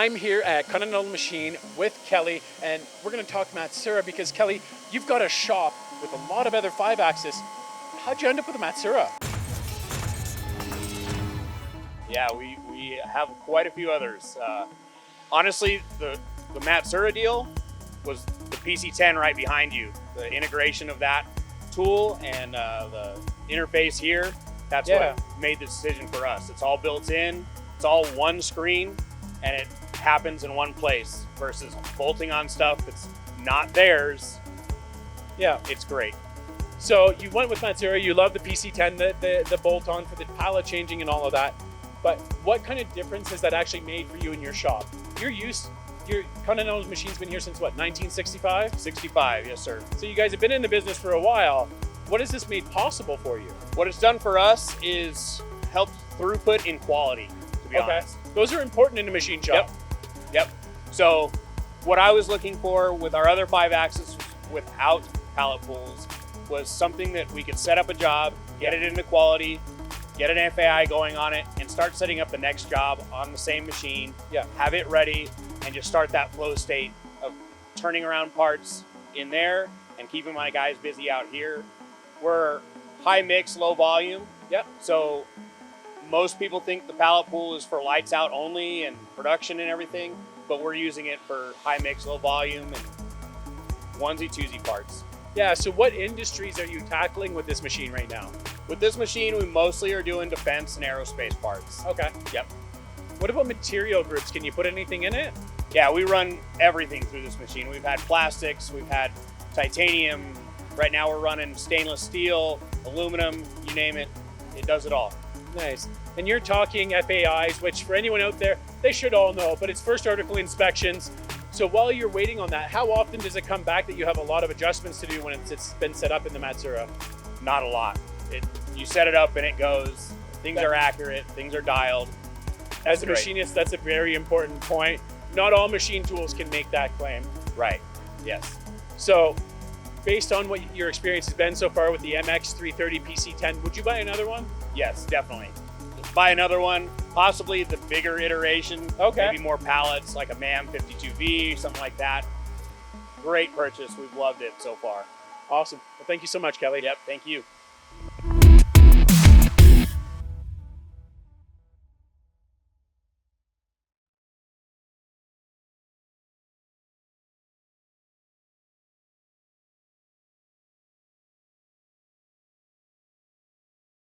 I'm here at Continental Machine with Kelly, and we're going to talk Matsuura because, Kelly, you've got a shop with a lot of other 5-axis. How'd you end up with a Matsuura? Yeah, we have quite a few others. Honestly, the Matsuura deal was the PC10 right behind you. The integration of that tool and the interface here, that's what made the decision for us. It's all built in, it's all one screen, and it happens in one place versus bolting on stuff that's not theirs. Yeah, it's great. So you went with Matsuura, you love the PC10, the bolt-on for the pallet changing and all of that. But what kind of difference has that actually made for you in your shop? Your Continental Machine's been here since what, 1965? 65, yes sir. So you guys have been in the business for a while. What has this made possible for you? What it's done for us is helped throughput in quality, to be honest. Those are important in a machine shop. Yep. So what I was looking for with our other 5-axis without pallet pools was something that we could set up a job, get it into quality, get an FAI going on it, and start setting up the next job on the same machine, have it ready, and just start that flow state of turning around parts in there and keeping my guys busy out here. We're high mix, low volume. So most people think the pallet pool is for lights out only and production and everything, but we're using it for high mix, low volume and onesie-twosie parts. Yeah, so what industries are you tackling with this machine right now? With this machine, we mostly are doing defense and aerospace parts. Okay. Yep. What about material groups? Can you put anything in it? Yeah, we run everything through this machine. We've had plastics, we've had titanium. Right now we're running stainless steel, aluminum, you name it. It does it all. Nice. And you're talking FAIs, which for anyone out there, they should all know, but it's first article inspections. So while you're waiting on that, how often does it come back that you have a lot of adjustments to do when it's been set up in the Matsuura? Not a lot. You set it up and it goes. Things are accurate, things are dialed. As a machinist, that's a very important point. Not all machine tools can make that claim. Right, yes. So based on what your experience has been so far with the MX-330 PC10, would you buy another one? Yes, definitely. Buy another one, possibly the bigger iteration, maybe more pallets, like a MAM 52V, something like that. Great purchase, we've loved it so far. Awesome. Well, thank you so much, Kelly. Yep, thank you.